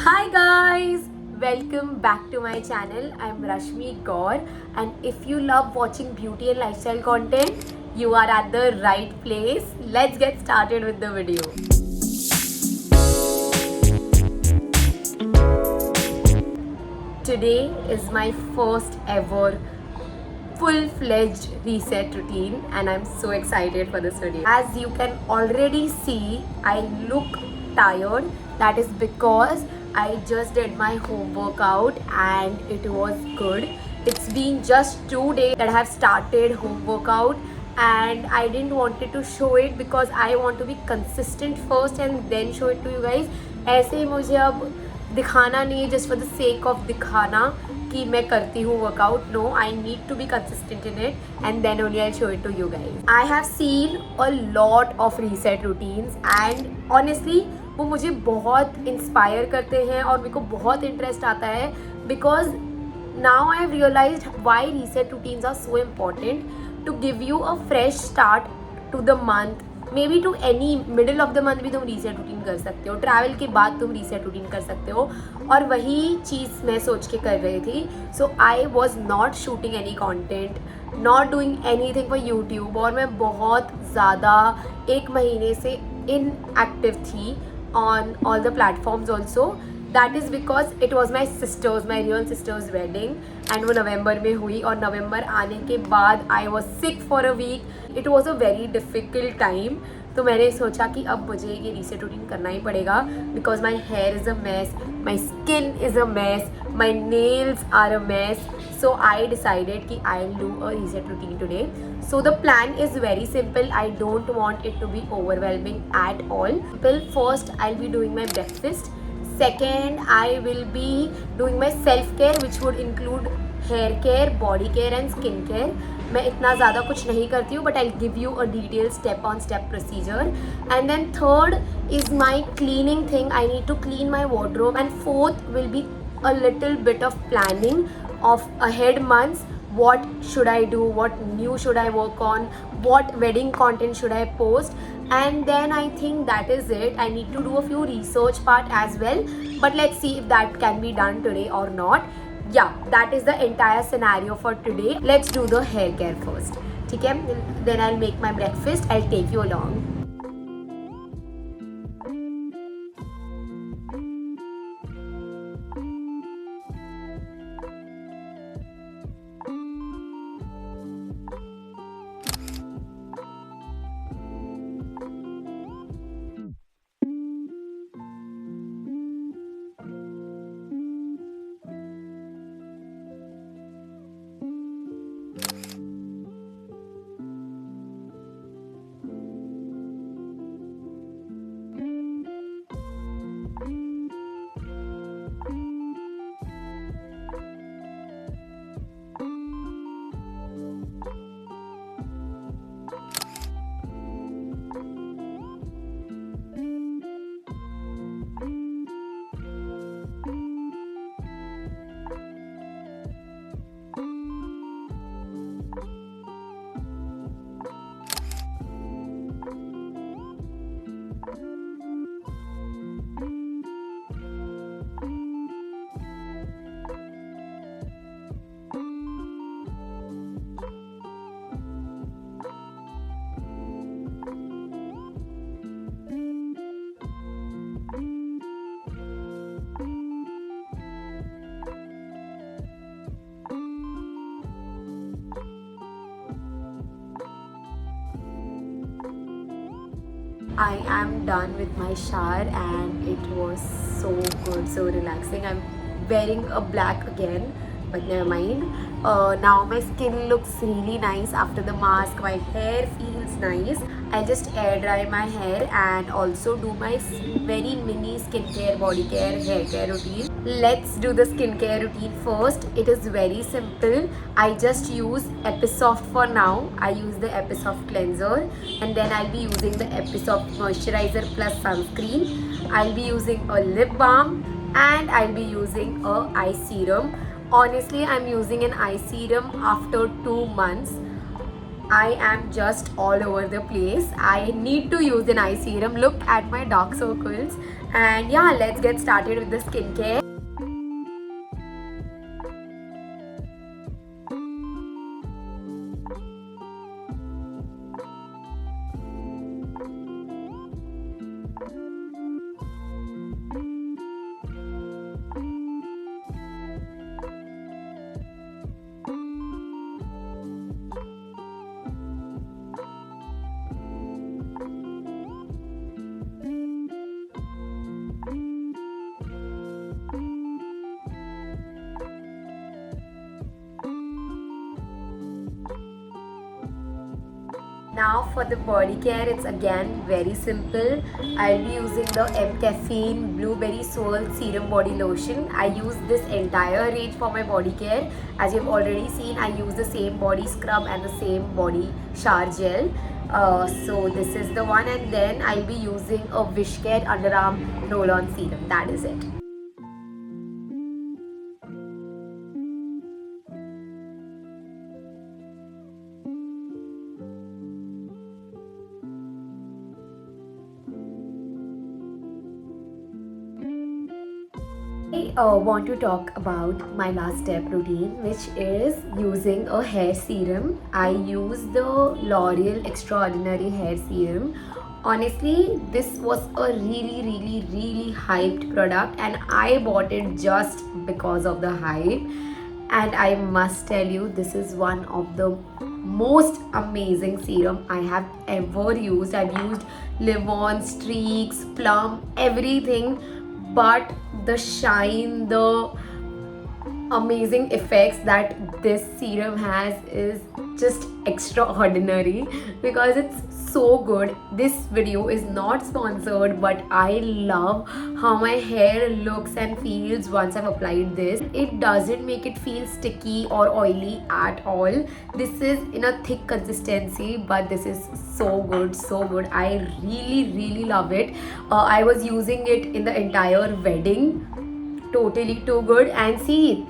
Hi guys, welcome back to my channel. I'm Rashmi Gaur, and if you love watching beauty and lifestyle content, you are at the right place. Let's get started with the video. Today is my first ever full-fledged reset routine and I'm so excited for this video. As you can already see, I look tired. That is because I just did my home workout and it was good. It's been just 2 days that I have started home workout and I didn't wanted to show it because I want to be consistent first and then show it to you guys. ऐसे ही मुझे अब दिखाना नहीं है just for the sake of दिखाना कि मैं करती हूँ workout. No, I need to be consistent in it and then only I show it to you guys. I have seen a lot of reset routines and honestly वो मुझे बहुत inspire करते हैं और मेरे को बहुत इंटरेस्ट आता है because now I have realised why reset routines are so important to give you a fresh start to the month. Maybe to any middle of the month भी तुम रीसेट रूटीन कर सकते हो, travel के बाद तुम reset routine कर सकते हो और वही चीज़ मैं सोच के कर रही थी. So I was not shooting any content, not doing anything for YouTube और मैं बहुत ज़्यादा एक महीने से इनएक्टिव थी on all the platforms also. That is because it was my real sister's wedding and वो नवंबर में हुई और नवंबर आने के बाद I was sick for a week. It was a very difficult time. तो मैंने सोचा कि अब मुझे ये रीसेट रूटीन करना ही पड़ेगा because my hair is a mess, my skin is a mess, my nails are a mess. So I decided कि I will do a reset routine today. So the plan is very simple. I don't want it to be overwhelming at all. First, I'll be doing my breakfast. Second, I will be doing my self-care, which would include hair care, body care and skin care. मैं इतना ज़्यादा कुछ नहीं करती हूँ, but I'll give you a detailed step-on-step procedure. And then third is my cleaning thing. I need to clean my wardrobe. And fourth will be a little bit of planning of ahead months. What should I do? What new should I work on? What wedding content should I post? And then I think that is it. I need to do a few research part as well, but let's see if that can be done today or not. Yeah, that is the entire scenario for today. Let's do the hair care first. ठीक है? Then I'll make my breakfast. I'll take you along. I am done with my shower and it was so good, so relaxing. I'm wearing a black again, but never mind. Now my skin looks really nice after the mask. My hair feels nice. I just air dry my hair and also do my very mini skincare, body care, hair care routine. Let's do the skincare routine first. It is very simple. I just use Episoft for now. I use the Episoft cleanser and then I'll be using the Episoft moisturizer plus sunscreen. I'll be using a lip balm and I'll be using a eye serum. Honestly, I'm using an eye serum after 2 months. I am just all over the place. I need to use an eye serum. Look at my dark circles. And yeah, let's get started with the skincare. Now for the body care, it's again very simple. I'll be using the M Caffeine Blueberry Swirl Serum Body Lotion. I use this entire range for my body care. As you've already seen, I use the same body scrub and the same body shower gel. So this is the one, and then I'll be using a Wishcare Underarm Roll-On Serum. That is it. I want to talk about my last step routine, which is using a hair serum. I use the L'Oreal Extraordinary Hair Serum. Honestly, this was a really hyped product, and I bought it just because of the hype. And I must tell you, this is one of the most amazing serum I have ever used. I've used Livon, Streaks, Plum, everything, but the shine, the amazing effects that this serum has is just extraordinary because it's so good. This video is not sponsored, but I love how my hair looks and feels once I've applied this. It doesn't make it feel sticky or oily at all. This is in a thick consistency, but this is so good, so good. I really love it. I was using it in the entire wedding. Totally too good. And see,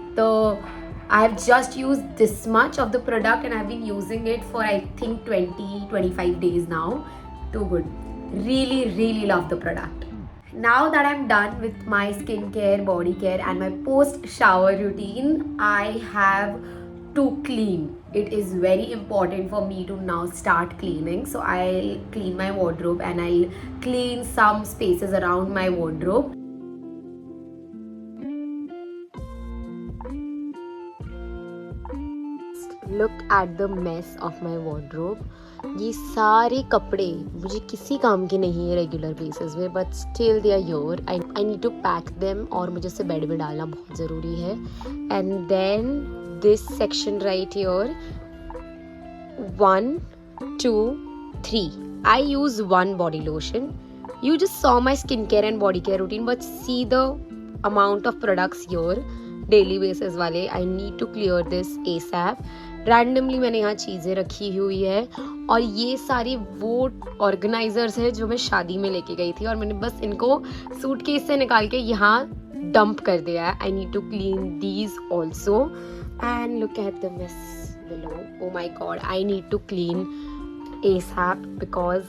I have just used this much of the product, and I've been using it for I think 20-25 days now. Too good. Really love the product. Now that I'm done with my skincare, body care, and my post shower routine, I have to clean. It is very important for me to now start cleaning. So I'll clean my wardrobe and I'll clean some spaces around my wardrobe. Look at the mess of my wardrobe. ये सारे कपड़े मुझे किसी काम के नहीं है regular basis में, but still they are here. I need to pack them, और मुझे इसे बेड में डालना बहुत ज़रूरी है. And then this section right here, 1 2 3. I use one body lotion. You just saw my skincare and body care routine, but see the amount of products here, daily basis वाले. I need to clear this ASAP. Randomly मैंने यहाँ चीज़ें रखी हुई है, और ये सारी वो ऑर्गेनाइजर्स है जो मैं शादी में लेके गई थी, और मैंने बस इनको सूटकेस से निकाल के यहाँ डंप कर दिया है. I need to clean these also. And look at the mess below. Oh my god, I need to clean ASAP because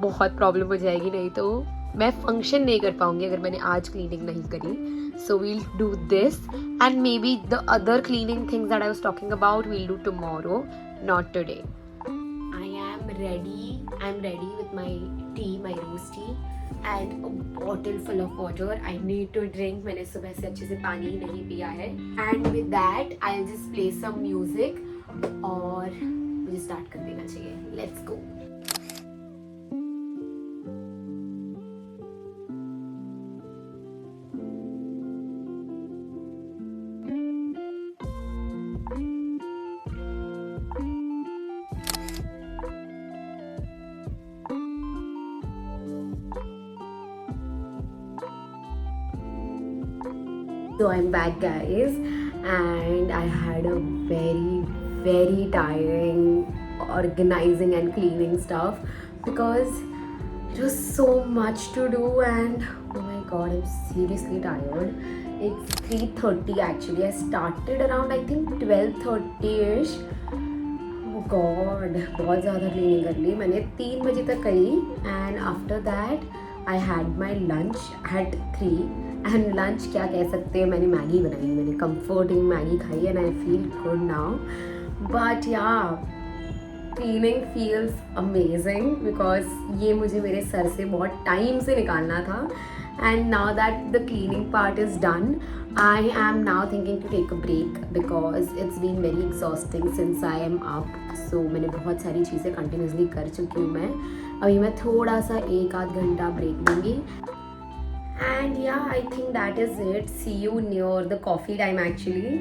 बहुत प्रॉब्लम हो जाएगी, नहीं तो मैं फंक्शन नहीं कर पाऊंगी अगर मैंने आज क्लीनिंग नहीं करी. So we'll do this, and maybe the other cleaning things that I was talking about we'll do tomorrow, not today. I am ready. I'm ready with my tea, my rose tea, and a bottle full of water. I need to drink. मैंने सुबह से अच्छे से पानी नहीं पिया है. And with that, I'll just play some music, और मुझे start कर देना चाहिए. Let's go. So I'm back, guys, and I had a very tiring organizing and cleaning stuff because it was so much to do, and oh my god, I'm seriously tired. It's 3:30 actually. I started around I think 12:30ish. Oh God, बहुत ज़्यादा cleaning कर ली मैंने, 3 बजे तक करी. And after that I had my lunch at 3. And lunch क्या कह सकते हैं, मैंने मैगी बनाई, मैंने कंफर्टिंग मैगी खाई and I feel good now. But yeah, cleaning feels amazing because ये मुझे मेरे सर से बहुत टाइम से निकालना था. And now that the cleaning part is done, I am now thinking to take a break because it's been very exhausting since I am up. So मैंने बहुत सारी चीज़ें कंटिन्यूसली कर चुकी हूँ मैं. अभी मैं थोड़ा सा 1-8 घंटा ब्रेक लूँगी. And yeah, I think that is it. See you near the coffee time actually.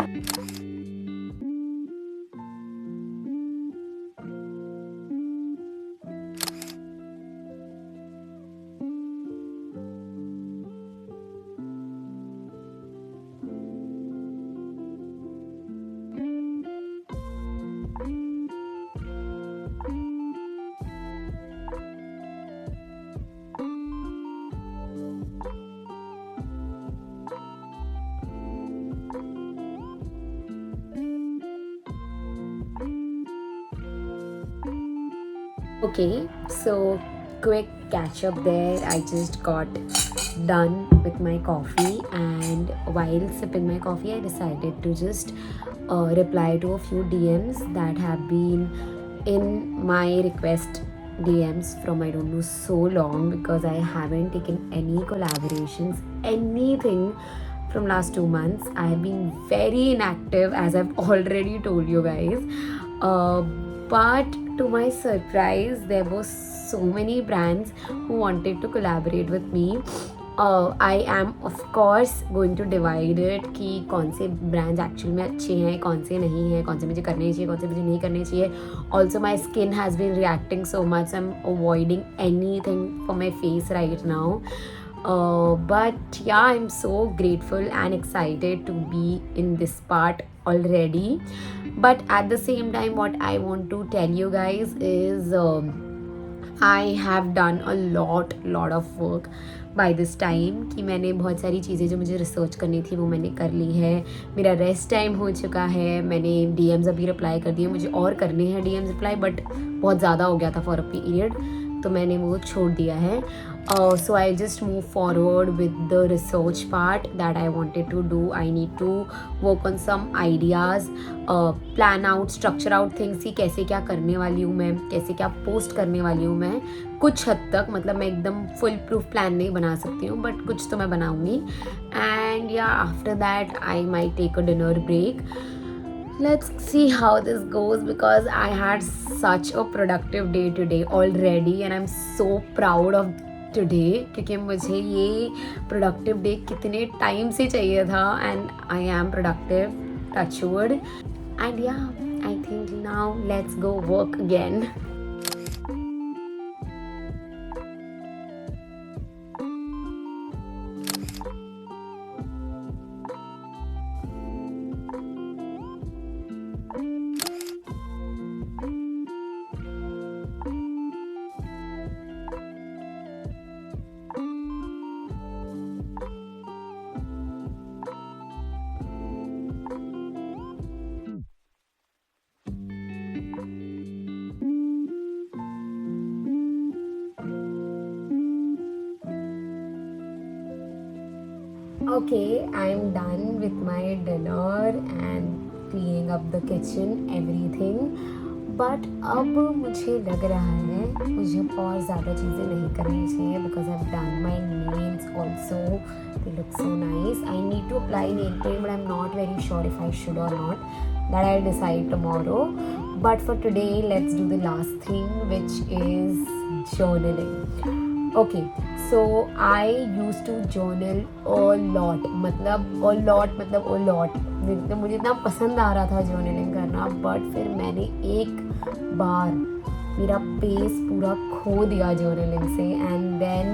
Okay, so quick catch up there. I just got done with my coffee, and while sipping my coffee, I decided to just reply to a few DMs that have been in my request DMs from I don't know so long, because I haven't taken any collaborations, anything from last 2 months. I have been very inactive, as I've already told you guys. But to my surprise, there were so many brands who wanted to collaborate with me. I am of course going to divide it कि कौन से brands actually में अच्छे हैं, कौन से नहीं हैं, कौन से मुझे करने चाहिए, कौन से मुझे नहीं करने चाहिए. Also my skin has been reacting so much, I'm avoiding anything for my face right now. But yeah, I'm so grateful and excited to be in this part already. But at the same time, what I want to tell you guys is I have done a lot of work by this time कि मैंने बहुत सारी चीज़ें जो मुझे research करनी थी वो मैंने कर ली है. मेरा रेस्ट टाइम हो चुका है, मैंने DMs अभी रिप्लाई कर दिए, मुझे और करने हैं DMs रिप्लाई, बट बहुत ज़्यादा हो गया था फॉर अ पीरियड, तो मैंने वो छोड़ दिया है. So I just move forward with the research part that I wanted to do. I need to work on some ideas, plan out, structure out things कि कैसे क्या करने वाली हूँ मैं, कैसे क्या पोस्ट करने वाली हूँ मैं. कुछ हद तक, मतलब मैं एकदम फुल प्रूफ प्लान नहीं बना सकती हूँ, बट कुछ तो मैं बनाऊँगी. And yeah after that I might take a dinner break. Let's see how this goes because I had such a productive day today already and I'm so proud of today क्योंकि मुझे ये productive day कितने time से चाहिए था and I am productive, touch wood. And yeah, I think now let's go work again. Okay, I'm done with my dinner and cleaning up the kitchen, everything. But अब मुझे लग रहा है मुझे और ज़्यादा चीज़ें नहीं करनी चाहिए because I've done my nails also. They look so nice. I need to apply nail paint, but I'm not very sure if I should or not. That I'll decide tomorrow. But for today, let's do the last thing, which is journaling. Okay, so I used to journal a lot. मतलब a lot. मुझे इतना पसंद आ रहा था journaling करना, but फिर मैंने एक बार मेरा पेस पूरा खो दिया journaling से. And then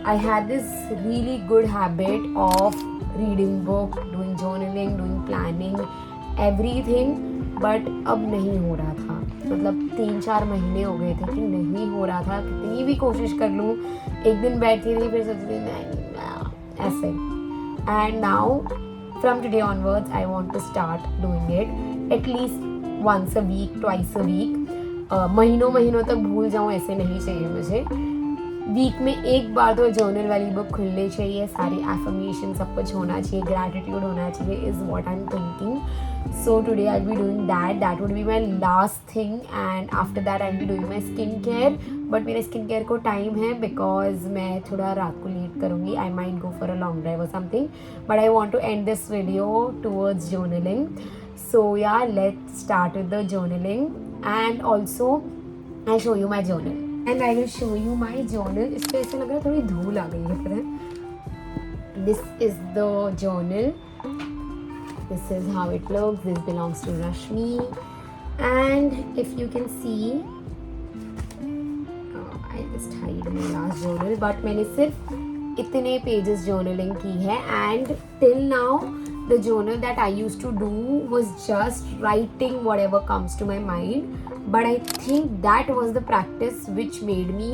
I had this really good habit of reading book, doing journaling, doing planning, everything. But अब नहीं हो रहा था, मतलब 3-4 महीने हो गए थे कि नहीं हो रहा था. कितनी भी कोशिश कर लूँ, एक दिन बैठती रही, फिर सोचती नहीं ऐसे. And now from today onwards I want to start doing it at least once a week, twice a week. महीनों महीनों तक भूल जाऊँ ऐसे नहीं चाहिए मुझे. वीक में एक बार तो जर्नल वाली बुक खुलनी चाहिए, सारे एफर्मेशन सब कुछ होना चाहिए, ग्रैटिट्यूड होना चाहिए, is what I am thinking. So today I will be doing that would be my last thing, and after that I will be doing my skin care. But मेरे skin care को time है because मैं थोड़ा रात को late करूँगी. I might go for a long drive और something, but I want to end this video towards journaling. So yeah, let's start with the journaling, and also I'll show you my journal, and I will show you my journal. इस पे ऐसा लग रहा है थोड़ी धूल आ गई है, पता है. This is the journal. This is how it looks. This belongs to Rashmi, and if you can see, I just hide my last journal. But मैंने सिर्फ इतने pages journaling की है, and till now the journal that I used to do was just writing whatever comes to my mind. But I think that was the practice which made me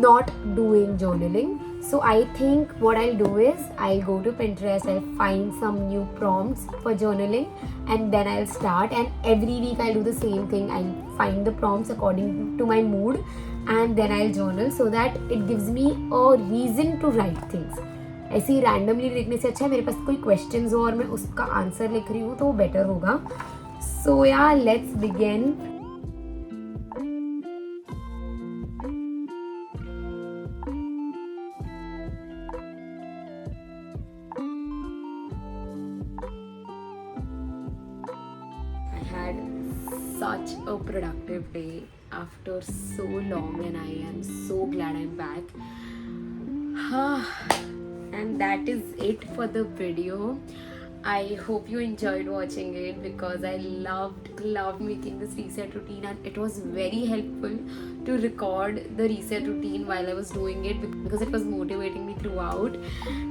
not doing journaling. So I think what I'll do is I'll go to Pinterest, I'll find some new prompts for journaling, and then I'll start, and every week I'll do the same thing. I'll find the prompts according to my mood, and then I'll journal so that it gives me a reason to write things. ऐसे ही randomly लिखने से अच्छा है मेरे पास कोई questions हो और मैं उसका आंसर लिख रही हूँ तो वो बेटर होगा. सो या let's begin. I had such a productive day after so long, and I am so glad I'm back. And that is it for the video. I hope you enjoyed watching it because I loved making this reset routine, and it was very helpful to record the reset routine while I was doing it because it was motivating me throughout.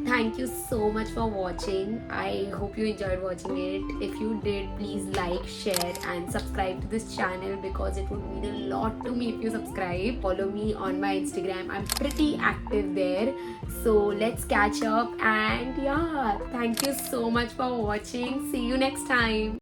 Thank you so much for watching. I hope you enjoyed watching it. If you did, please like, share and subscribe to this channel because it would mean a lot to me if you subscribe. Follow me on my Instagram. I'm pretty active there. So let's catch up, and yeah, thank you so much for watching. See you next time.